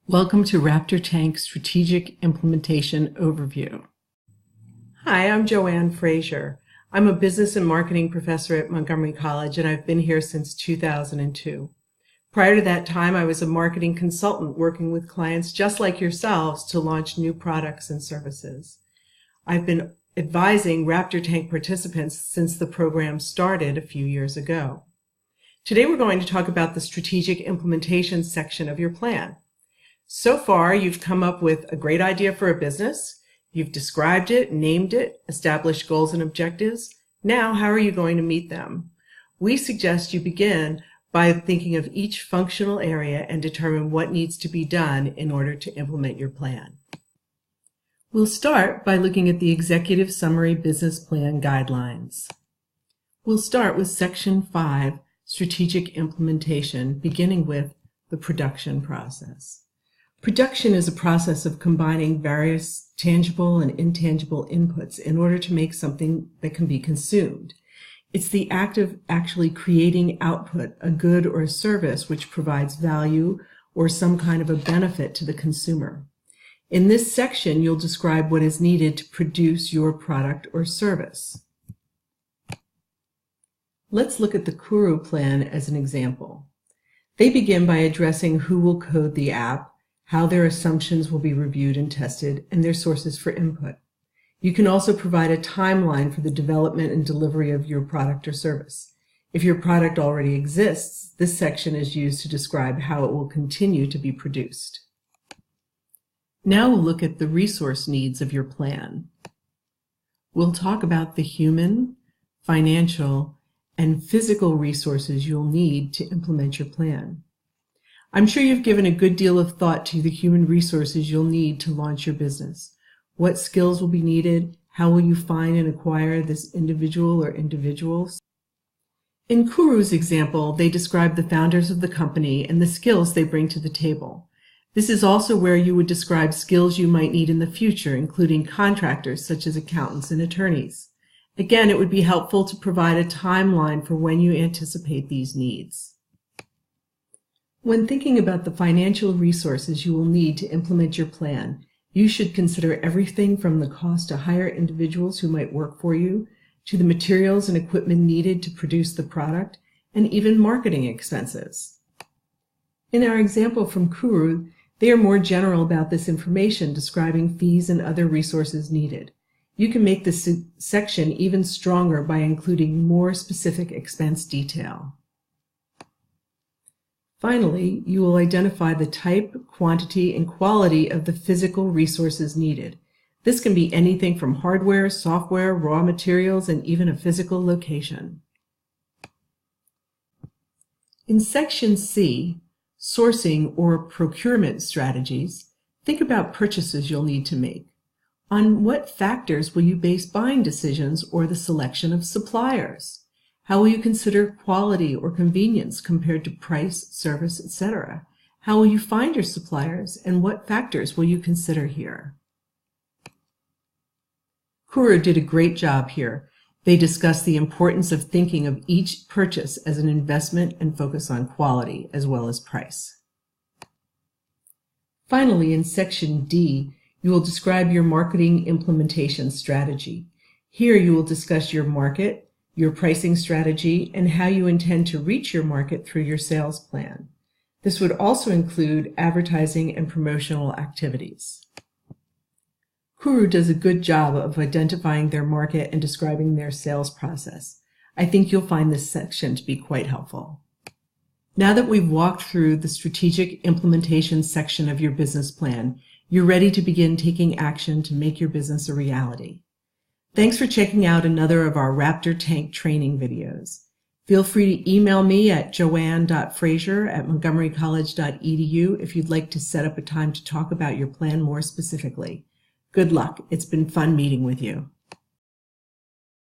Welcome to Raptor Tank Strategic Implementation Overview. Hi, I'm Joanne Frazier. I'm a business and marketing professor at Montgomery College, and I've been here since 2002. Prior to that time, I was a marketing consultant working with clients just like yourselves to launch new products and services. I've been advising Raptor Tank participants since the program started a few years ago. Today we're going to talk about the strategic implementation section of your plan. So far, you've come up with a great idea for a business. You've described it, named it, established goals and objectives. Now, how are you going to meet them? We suggest you begin by thinking of each functional area and determine what needs to be done in order to implement your plan. We'll start by looking at the Executive Summary Business Plan Guidelines. We'll start with Section 5, Strategic Implementation, beginning with the production process. Production is a process of combining various tangible and intangible inputs in order to make something that can be consumed. It's the act of actually creating output, a good or a service which provides value or some kind of a benefit to the consumer. In this section, you'll describe what is needed to produce your product or service. Let's look at the Kuru plan as an example. They begin by addressing who will code the app, how their assumptions will be reviewed and tested, and their sources for input. You can also provide a timeline for the development and delivery of your product or service. If your product already exists, this section is used to describe how it will continue to be produced. Now we'll look at the resource needs of your plan. We'll talk about the human, financial, and physical resources you'll need to implement your plan. I'm sure you've given a good deal of thought to the human resources you'll need to launch your business. What skills will be needed? How will you find and acquire this individual or individuals? In Kuru's example, they describe the founders of the company and the skills they bring to the table. This is also where you would describe skills you might need in the future, including contractors such as accountants and attorneys. Again, it would be helpful to provide a timeline for when you anticipate these needs. When thinking about the financial resources you will need to implement your plan, you should consider everything from the cost to hire individuals who might work for you, to the materials and equipment needed to produce the product, and even marketing expenses. In our example from Kuru, they are more general about this information, describing fees and other resources needed. You can make this section even stronger by including more specific expense detail. Finally, you will identify the type, quantity, and quality of the physical resources needed. This can be anything from hardware, software, raw materials, and even a physical location. In Section C, Sourcing or Procurement Strategies, think about purchases you'll need to make. On what factors will you base buying decisions or the selection of suppliers? How will you consider quality or convenience compared to price, service, etc.? How will you find your suppliers, and what factors will you consider here? Kuru did a great job here. They discussed the importance of thinking of each purchase as an investment and focus on quality as well as price. Finally, in Section D, you will describe your marketing implementation strategy. Here you will discuss your market, your pricing strategy, and how you intend to reach your market through your sales plan. This would also include advertising and promotional activities. Kuru does a good job of identifying their market and describing their sales process. I think you'll find this section to be quite helpful. Now that we've walked through the strategic implementation section of your business plan, you're ready to begin taking action to make your business a reality. Thanks for checking out another of our Raptor Tank training videos. Feel free to email me at joanne.frazier@montgomerycollege.edu if you'd like to set up a time to talk about your plan more specifically. Good luck. It's been fun meeting with you.